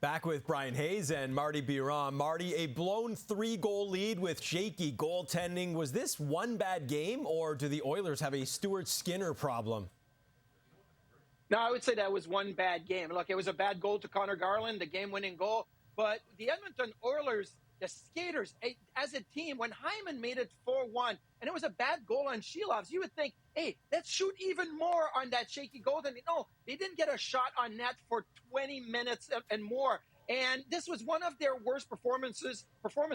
Back with Brian Hayes and Marty Biron. Marty, a blown 3-goal lead with shaky goaltending. Was this one bad game, or do the Oilers have a Stuart Skinner problem? No, I would say that was one bad game. Look, it was a bad goal to Connor Garland, the game-winning goal. But the Edmonton Oilers, the skaters, as a team, when Hyman made it 4-1, and it was a bad goal on Shilovs, you would think, hey, let's shoot even more on that shaky goaltending. No, they didn't get a shot on net for 20 minutes and more. And this was one of their worst performance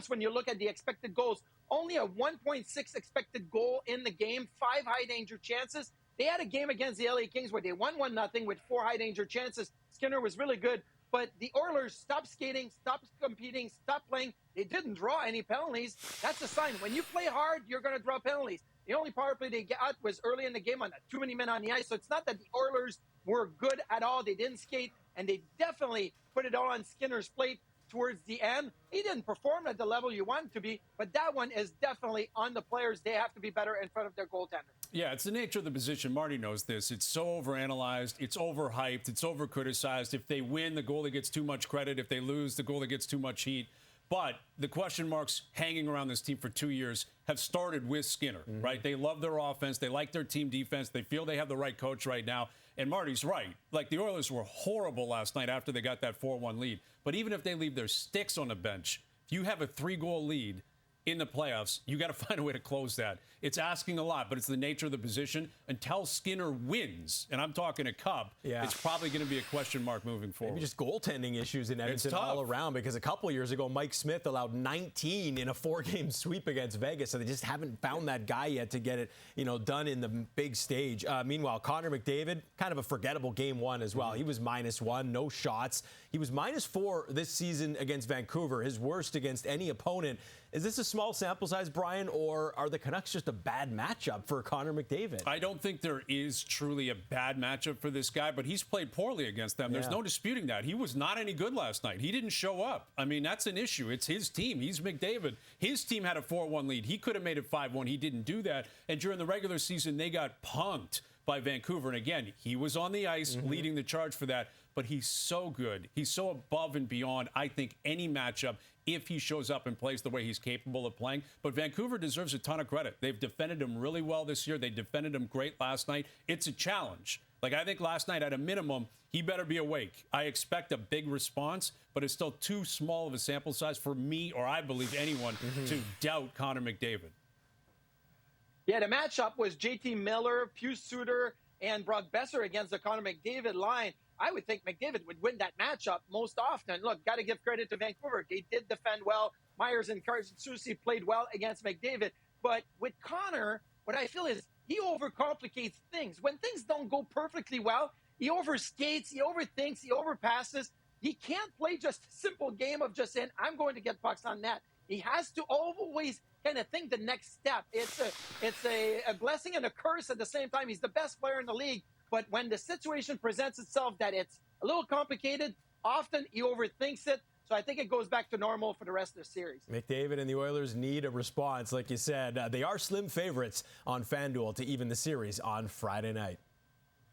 when you look at the expected goals. Only a 1.6 expected goal in the game, 5 high-danger chances. They had a game against the LA Kings where they won 1-0 with 4 high-danger chances. Skinner was really good. But the Oilers stopped skating, stopped competing, stopped playing. They didn't draw any penalties. That's a sign. When you play hard, you're going to draw penalties. The only power play they got was early in the game on too many men on the ice. So it's not that the Oilers were good at all. They didn't skate, and they definitely put it all on Skinner's plate towards the end. He didn't perform at the level you want him to be, but that one is definitely on the players. They have to be better in front of their goaltender. Yeah, it's the nature of the position. Marty knows this. It's so overanalyzed. It's overhyped. It's overcriticized. If they win, the goalie gets too much credit. If they lose, the goalie gets too much heat. But the question marks hanging around this team for 2 years have started with Skinner, right? They love their offense. They like their team defense. They feel they have the right coach right now. And Marty's right. Like, the Oilers were horrible last night after they got that 4-1 lead. But even if they leave their sticks on the bench, if you have a 3-goal lead in the playoffs, you got to find a way to close that. It's asking a lot, but it's the nature of the position. Until Skinner wins, and I'm talking a cup, it's probably going to be a question mark moving forward. Maybe just goaltending issues in Edmonton all around, because a couple of years ago, Mike Smith allowed 19 in a 4-game sweep against Vegas, so they just haven't found that guy yet to get it, done in the big stage. Meanwhile, Connor McDavid, kind of a forgettable game one as well. He was -1, no shots. He was -4 this season against Vancouver, his worst against any opponent. Is this a small sample size, Brian, or are the Canucks just a bad matchup for Connor McDavid? I don't think there is truly a bad matchup for this guy, but he's played poorly against them. There's no disputing that. He was not any good last night. He didn't show up. I mean, that's an issue. It's his team. He's McDavid. His team had a 4-1 lead. He could have made it 5-1. He didn't do that. And during the regular season, they got punked by Vancouver. And again, he was on the ice leading the charge for that. But he's so good. He's so above and beyond, I think, any matchup if he shows up and plays the way he's capable of playing. But Vancouver deserves a ton of credit. They've defended him really well this year. They defended him great last night. It's a challenge. Like, I think last night, at a minimum, he better be awake. I expect a big response, but it's still too small of a sample size for me, or I believe anyone, to doubt Connor McDavid. Yeah, the matchup was JT Miller, Pius Suter, and Brock Besser against the Connor McDavid line. I would think McDavid would win that matchup most often. Look, got to give credit to Vancouver. They did defend well. Myers and Carson Soucy played well against McDavid. But with Connor, what I feel is he overcomplicates things. When things don't go perfectly well, he overskates, he overthinks, he overpasses. He can't play just a simple game of just saying, I'm going to get pucks on net. He has to always kind of think the next step. It's a blessing and a curse at the same time. He's the best player in the league. But when the situation presents itself that it's a little complicated, often he overthinks it. So I think it goes back to normal for the rest of the series. McDavid and the Oilers need a response. Like you said, they are slim favorites on FanDuel to even the series on Friday night.